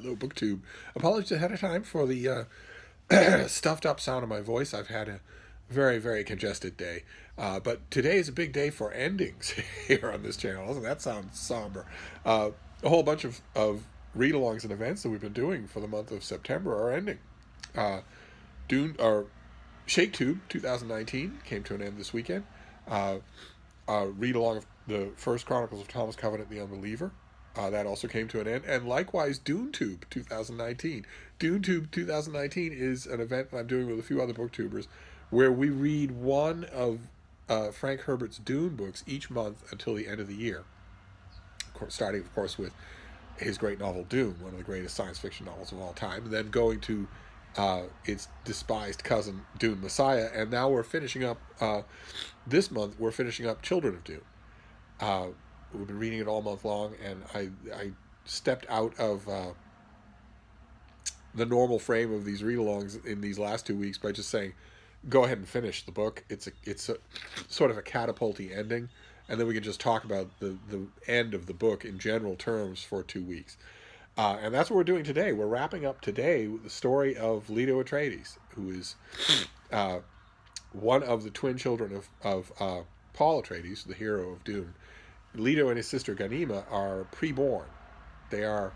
Little BookTube. Apologies ahead of time for the stuffed up sound of my voice. I've had a very, very congested day. But today is a big day for endings here on this channel. Doesn't that sound somber? A whole bunch of read alongs and events that we've been doing for the month of September are ending. Uh, Dune or ShakeTube 2019 came to an end this weekend. Read along of the First Chronicles of Thomas Covenant the Unbeliever. That also came to an end. And likewise, DuneTube 2019. DuneTube 2019 is an event that I'm doing with a few other booktubers where we read one of Frank Herbert's Dune books each month until the end of the year. Of course, starting, of course, with his great novel Dune, one of the greatest science fiction novels of all time, and then going to its despised cousin, Dune Messiah. And now we're finishing up, this month, we're finishing up Children of Dune. We've been reading it all month long, and I stepped out of the normal frame of these read-alongs in these last 2 weeks by just saying, go ahead and finish the book. It's a sort of a catapulty ending, and then we can just talk about the end of the book in general terms for 2 weeks. And that's what we're doing today. We're wrapping up today with the story of Leto Atreides, who is one of the twin children of Paul Atreides, the hero of Dune. Leto and his sister Ganima are pre-born. They are,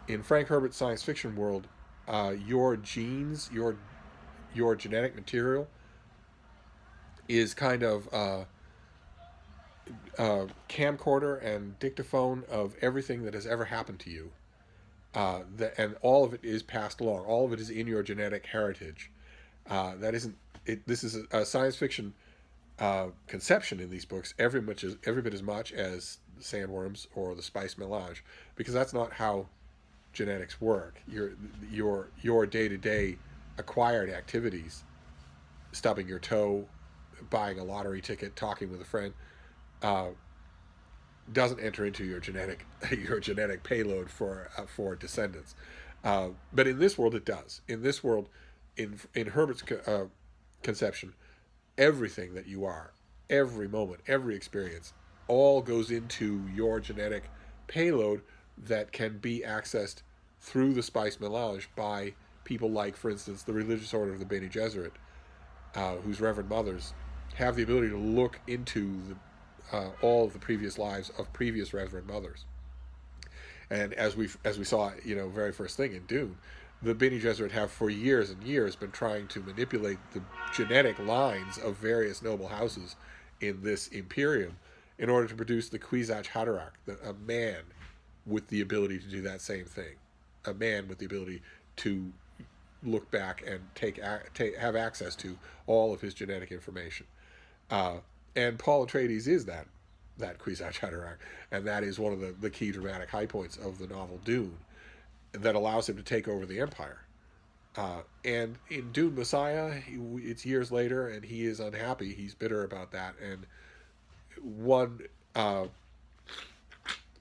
in Frank Herbert's science fiction world, your genes, your genetic material is kind of camcorder and dictaphone of everything that has ever happened to you. And all of it is passed along. All of it is in your genetic heritage. That isn't it. This is a science fiction conception in these books every bit as much as the sandworms or the spice melange, because that's not how genetics work. Your day-to-day acquired activities, stubbing your toe, buying a lottery ticket, talking with a friend, doesn't enter into your genetic payload for descendants. But in this world, it does. In this world, in Herbert's conception, everything that you are, every moment, every experience, all goes into your genetic payload that can be accessed through the spice melange by people like, for instance, the religious order of the Bene Gesserit, whose reverend mothers have the ability to look into all of the previous lives of previous reverend mothers. And as we saw, very first thing in Dune, the Bene Gesserit have for years and years been trying to manipulate the genetic lines of various noble houses in this Imperium in order to produce the Kwisatz Haderach, a man with the ability to do that same thing, a man with the ability to look back and have access to all of his genetic information. And Paul Atreides is that Kwisatz Haderach, and that is one of the key dramatic high points of the novel Dune, that allows him to take over the Empire. And in Dune Messiah, it's years later, and he is unhappy. He's bitter about that, and one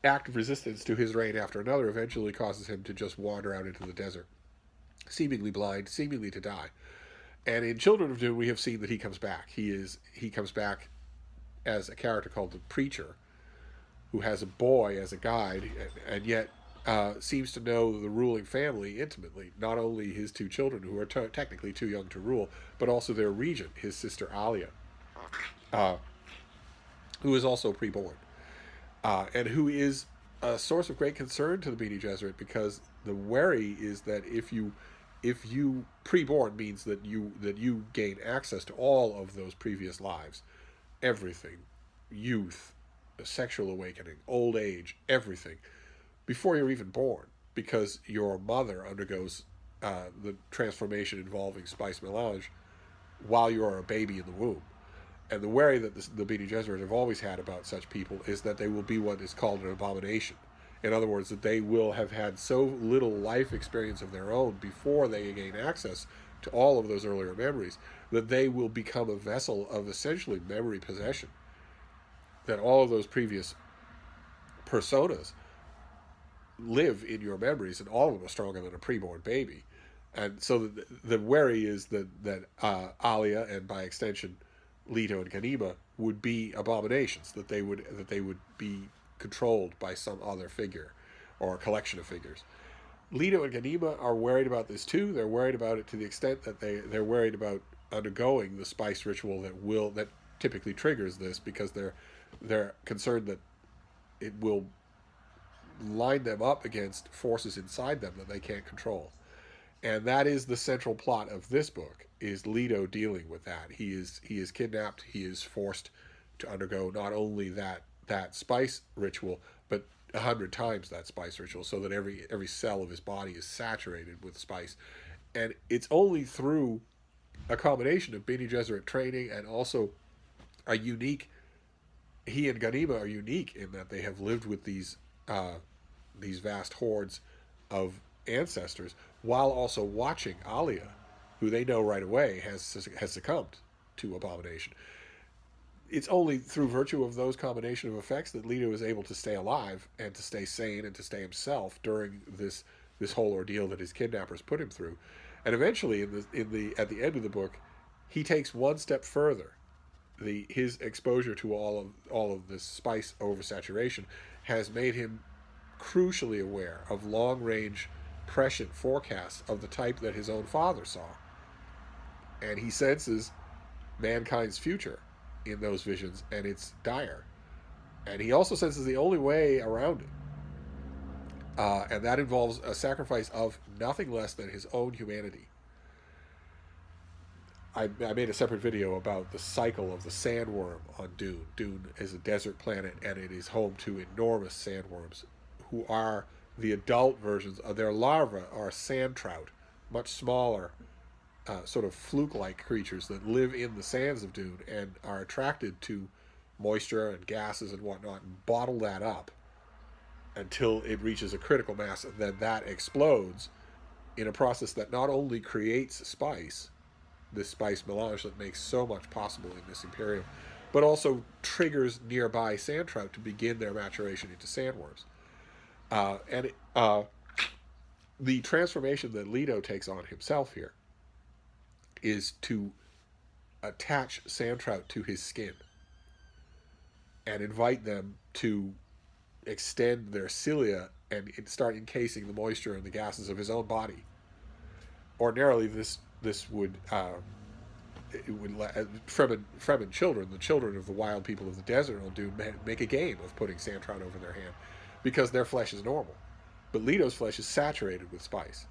act of resistance to his reign after another eventually causes him to just wander out into the desert, seemingly blind, seemingly to die. And in Children of Dune, we have seen that he comes back. He comes back as a character called the Preacher, who has a boy as a guide, and yet seems to know the ruling family intimately. Not only his two children, who are technically too young to rule, but also their regent, his sister Alia, who is also pre-born, and who is a source of great concern to the Bene Gesserit, because the worry is that if you pre-born means that you gain access to all of those previous lives, everything, youth, sexual awakening, old age, everything, before you're even born, because your mother undergoes the transformation involving spice melange while you are a baby in the womb. And the worry that the Bene Gesserit have always had about such people is that they will be what is called an abomination. In other words, that they will have had so little life experience of their own before they gain access to all of those earlier memories, that they will become a vessel of essentially memory possession. That all of those previous personas live in your memories, and all of them are stronger than a preborn baby. And so the worry is that Alia, and by extension Leto and Ganima, would be abominations, that they would be controlled by some other figure or a collection of figures. Leto and Ganima are worried about this too. They're worried about it to the extent that they're worried about undergoing the spice ritual that typically triggers this, because they're concerned that it will line them up against forces inside them that they can't control. And that is the central plot of this book, is Leto dealing with that. He is kidnapped. He is forced to undergo not only that spice ritual, but 100 times that spice ritual, so that every cell of his body is saturated with spice. And it's only through a combination of Bene Gesserit training and also a unique. He and Ganima are unique in that they have lived with these vast hordes of ancestors, while also watching Alia, who they know right away has succumbed to Abomination. It's only through virtue of those combination of effects that Leto is able to stay alive and to stay sane and to stay himself during this whole ordeal that his kidnappers put him through. And eventually, at the end of the book, he takes one step further. His exposure to all of this spice oversaturation has made him crucially aware of long range prescient forecasts of the type that his own father saw, and he senses mankind's future in those visions, and it's dire. And he also senses the only way around it, and that involves a sacrifice of nothing less than his own humanity. I made a separate video about the cycle of the sandworm on Dune. Dune is a desert planet, and it is home to enormous sandworms, who are the adult versions of their larvae are sand trout, much smaller, sort of fluke-like creatures that live in the sands of Dune and are attracted to moisture and gases and whatnot, and bottle that up until it reaches a critical mass, and then that explodes in a process that not only creates spice, this spice melange that makes so much possible in this Imperium, but also triggers nearby sand trout to begin their maturation into sandworms. The transformation that Leto takes on himself here is to attach sand trout to his skin and invite them to extend their cilia and start encasing the moisture and the gases of his own body. Ordinarily, this would Fremen children, the children of the wild people of the desert on Dune, make a game of putting sand trout over their hand, because their flesh is normal. But Leto's flesh is saturated with spice,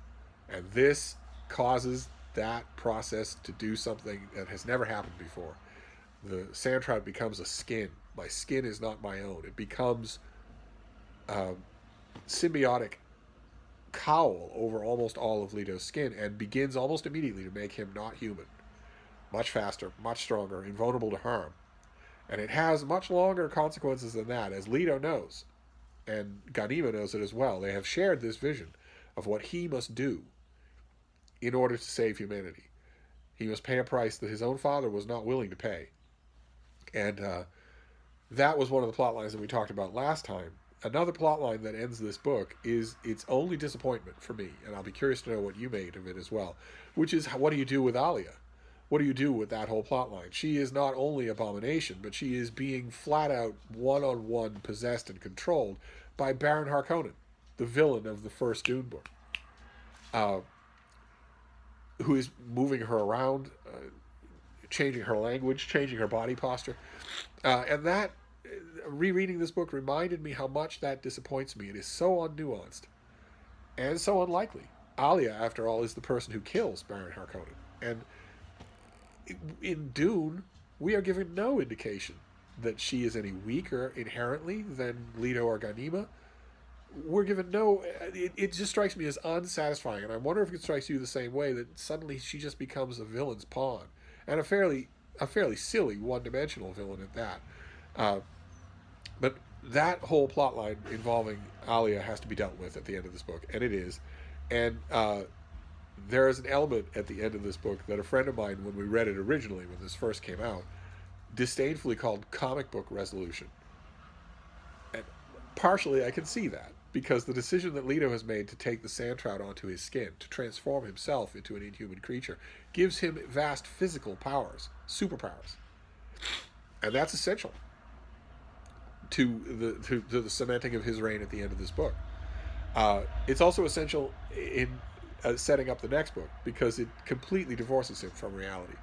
and this causes that process to do something that has never happened before. The sand trout becomes a skin. My skin is not my own. It becomes symbiotic cowl over almost all of Leto's skin, and begins almost immediately to make him not human. Much faster, much stronger, invulnerable to harm. And it has much longer consequences than that, as Leto knows. And Ganima knows it as well. They have shared this vision of what he must do in order to save humanity. He must pay a price that his own father was not willing to pay. And that was one of the plot lines that we talked about last time. Another plot line that ends this book is its only disappointment for me, and I'll be curious to know what you made of it as well, which is, what do you do with Alia? What do you do with that whole plot line? She is not only Abomination, but she is being flat out one-on-one possessed and controlled by Baron Harkonnen, the villain of the first Dune book, who is moving her around, changing her language, changing her body posture. And that, rereading this book reminded me how much that disappoints me. It is so unnuanced and so unlikely. Alia, after all, is the person who kills Baron Harkonnen. And in Dune, we are given no indication that she is any weaker inherently than Leto or Ganima. We're given no... It just strikes me as unsatisfying, and I wonder if it strikes you the same way, that suddenly she just becomes a villain's pawn, and a fairly silly one-dimensional villain at that. But that whole plotline involving Alia has to be dealt with at the end of this book, and it is. And there is an element at the end of this book that a friend of mine, when we read it originally, when this first came out, disdainfully called comic book resolution. And partially I can see that, because the decision that Leto has made to take the sand trout onto his skin, to transform himself into an inhuman creature, gives him vast physical powers, superpowers. And that's essential to the cementing of his reign at the end of this book. It's also essential in setting up the next book because it completely divorces him from reality.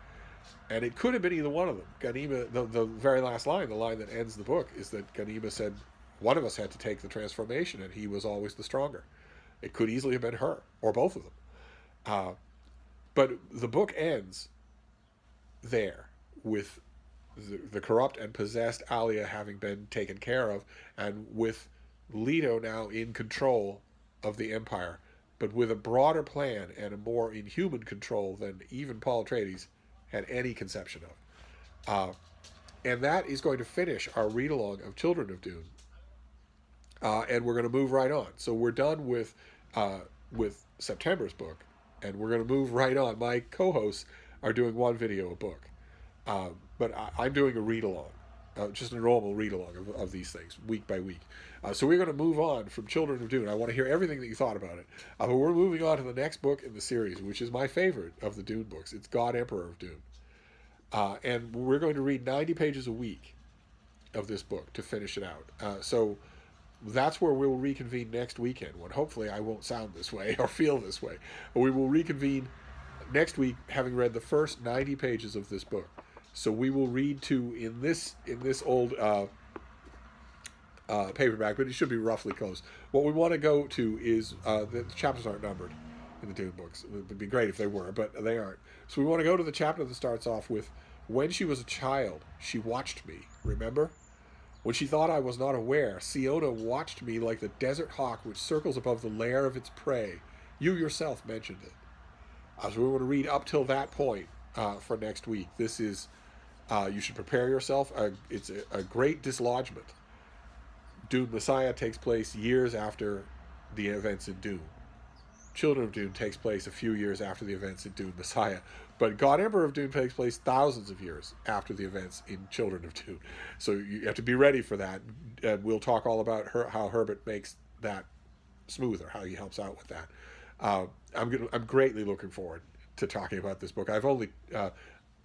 And it could have been either one of them. Ganima, the very last line, the line that ends the book, is that Ganima said, one of us had to take the transformation, and he was always the stronger. It could easily have been her, or both of them. Uh, but the book ends there with the corrupt and possessed Alia having been taken care of, and with Leto now in control of the Empire, but with a broader plan and a more inhuman control than even Paul Atreides had any conception of. And that is going to finish our read along of Children of Dune. And we're going to move right on. So we're done with September's book, and we're going to move right on. My co-hosts are doing one video a book, but I'm doing a read along, just a normal read along of these things week by week. So we're going to move on from Children of Dune. I want to hear everything that you thought about it. But we're moving on to the next book in the series, which is my favorite of the Dune books. It's God Emperor of Dune. And we're going to read 90 pages a week of this book to finish it out. So that's where we'll reconvene next weekend, when hopefully I won't sound this way or feel this way. But we will reconvene next week having read the first 90 pages of this book. So we will read to in this old paperback, but it should be roughly close. What we want to go to is the chapters aren't numbered in the Dune books. It would be great if they were, but they aren't. So we want to go to the chapter that starts off with, "When she was a child, she watched me, remember? When she thought I was not aware, Siona watched me like the desert hawk which circles above the lair of its prey. You yourself mentioned it." So we want to read up till that point for next week. This is, you should prepare yourself. It's a great dislodgement. Dune Messiah takes place years after the events in Dune. Children of Dune takes place a few years after the events in Dune Messiah. But God Emperor of Dune takes place thousands of years after the events in Children of Dune. So you have to be ready for that. And we'll talk all about how Herbert makes that smoother, how he helps out with that. I'm greatly looking forward to talking about this book. I've only, I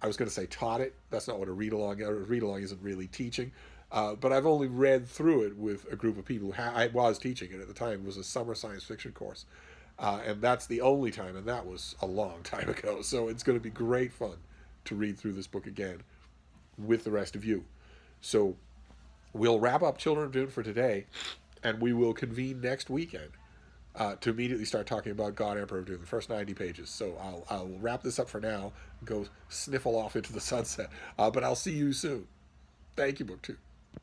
was going to say taught it. That's not what a read-along is. A read-along isn't really teaching. But I've only read through it with a group of people who I was teaching it at the time. It was a summer science fiction course. And that's the only time, and that was a long time ago. So it's going to be great fun to read through this book again with the rest of you. So we'll wrap up Children of Dune for today, and we will convene next weekend to immediately start talking about God Emperor of Dune, the first 90 pages. So I'll wrap this up for now, go sniffle off into the sunset. But I'll see you soon. Thank you, BookTube.